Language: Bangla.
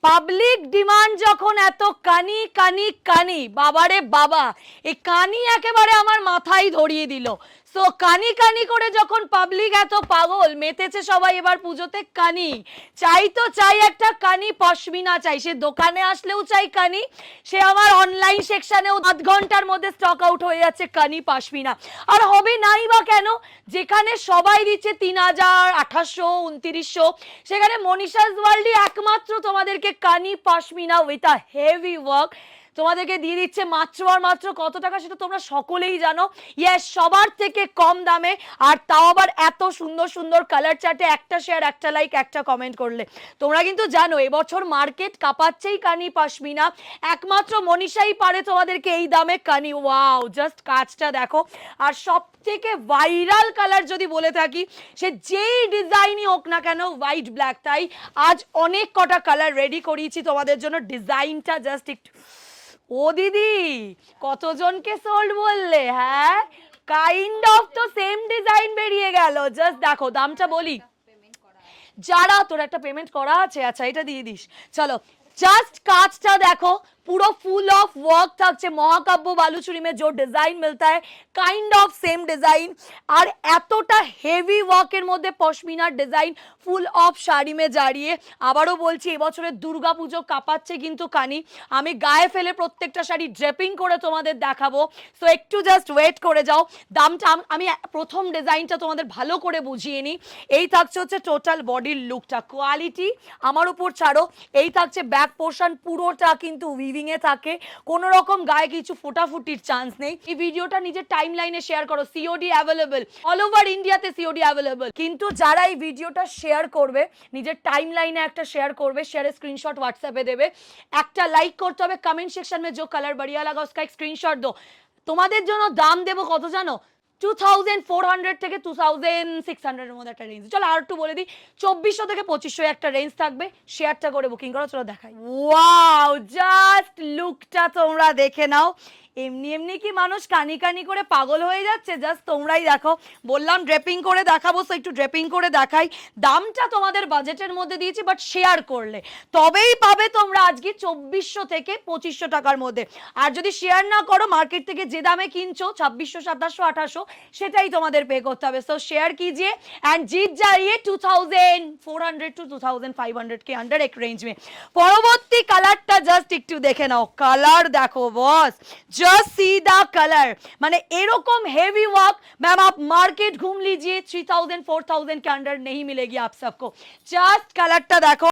পাবলিক ডিমান্ড যখন এত কানি কানি কানি, বাবারে বাবা, এই কানি একেবারে আমার মাথায় ধরিয়ে দিল। সো কানি কানি করে যখন পাবলিক এত পাগল মেতেছে সবাই এবার পুজোতে কানি চাই, তো চাই একটা কানি পশমিনা চাই, সে দোকানে আসলেও চাই কানি, সে আমার অনলাইন সেকশনেও 8 ঘন্টার মধ্যে স্টক আউট হয়ে যাচ্ছে কানি পশমিনা। আর হবে নাই বা কেন, যেখানে সবাই দিচ্ছে 3000, 2800, 2900, সেখানে মনীষাস ওয়ার্ল্ডই একমাত্র তোমাদেরকে কানি pashmina with a heavy work তোমাদেরকে দিয়ে দিচ্ছে মাত্র আর মাত্র কত টাকা সেটা তোমরা সকলেই জানো। ইয়েস, সবার থেকে কম দামে, আর তাও আবার এত সুন্দর সুন্দর কালার চার্টে। একটা শেয়ার, একটা লাইক, একটা কমেন্ট করলে। তোমরা কিন্তু জানো এবছর মার্কেট কাঁপাচ্ছেই কানি পশমিনা, একমাত্র মনীষাই পারে তোমাদেরকে এই দামে কানি। ওয়াও, জাস্ট কাজটা দেখো। আর সব থেকে ভাইরাল কালার যদি বলে থাকি, সে যেই ডিজাইনই হোক না কেন, হোয়াইট ব্ল্যাক, তাই আজ অনেক কটা কালার রেডি করিয়েছি তোমাদের জন্য। ডিজাইনটা জাস্ট একটু, ও দিদি কতজনকে সোল্ড বললে? হ্যাঁ, কাইন্ড অফ তো সেম ডিজাইন বেরিয়ে গেল। জাস্ট দেখো, দামটা বলি, যারা তোর একটা পেমেন্ট করা আছে, আচ্ছা এটা দিয়ে দিস। চলো, জাস্ট কাজটা দেখো, पूरा फुल ऑफ वर्क থাকছে। মহাকাব্য বালুচুরি में जो डिजाइन मिलता है काइंड ऑफ सेम डिजाइन, আর এতটা হেভি ওয়ার্কের মধ্যে পশমিনার ডিজাইন ফুল অফ শাড়ি মে জারিয়ে। আবারও বলছি, এবছরের দুর্গাপুজো কাঁপাচ্ছে কিন্তু কানি। আমি গায়ে ফেলে প্রত্যেকটা শাড়ি ড্রেপিং করে তোমাদের দেখাবো, সো একটু জাস্ট ওয়েট করে যাও। দামটা আমি প্রথম ডিজাইনটা তোমাদের ভালো করে বুঝিয়ে নিই। এই থাকছে হচ্ছে টোটাল বডির লুকটা, কোয়ালিটি আমার উপর ছাড়ো। এই থাকছে ব্যাক পোর্শন, পুরোটা কিন্তু উইভিং এ থাকে, কোনো রকম গায়ে কিছু ফোটাফুটির চান্স নেই। এই ভিডিওটা নিজের টাইম লাইনে শেয়ার করো, সিওডি অ্যাভেলেবল, অল ওভার ইন্ডিয়াতে সিওডি অ্যাভেলেবল। কিন্তু যারা এই ভিডিওটা শেয়ার করবে, নিজের টাইম লাইনে একটা শেয়ার করবে, শেয়ারের স্ক্রিনশট হোয়াটসঅ্যাপে দেবে, একটা লাইক করতে হবে, কমেন্ট সেকশন में जो कलर बढ़िया लगा उसका एक स्क्रीनशॉट दो। তোমাদের জন্য দাম দেবো কত জানো? 2400 থেকে 2600 এর মধ্যে একটা রেঞ্জ। চলো আর একটু বলে দিই, 2400 থেকে 2500 একটা রেঞ্জ থাকবে। শেয়ারটা করে বুকিং করো, চলো দেখাই। ওয়াও, জাস্ট লুকটা তোমরা দেখে নাও। এমনি এমনি কি মানুষ কানি কানি করে পাগল হয়ে যাচ্ছে? জাস্ট তোমরাই দেখো। বললাম ড্রেপিং করে দেখাবো, সো একটু ড্রেপিং করে দেখাই। দামটা তোমাদের বাজেটের মধ্যে দিয়েছি, বাট শেয়ার করলে তবেই পাবে তোমরা আজকে 2400 থেকে 2500 টাকার মধ্যে। আর যদি শেয়ার না করো, মার্কেট থেকে যে দামে কিনছো 2600, 2700, 2800, সেটাই তোমাদের পে করতে হবে। সো শেয়ার कीजिए एंड जीत जाइए 2400 टू 2500 के अंडर एक रेंज में। পরবর্তী কালারটা জাস্ট একটু দেখে নাও, কালার দেখো বস, जस्ट सी द कलर। माने एरकम हेवी वर्क मैम आप मार्केट घूम लीजिए, 3000 4000 के अंडर नहीं मिलेगी आप सबको। जस्ट कलर टा देखो।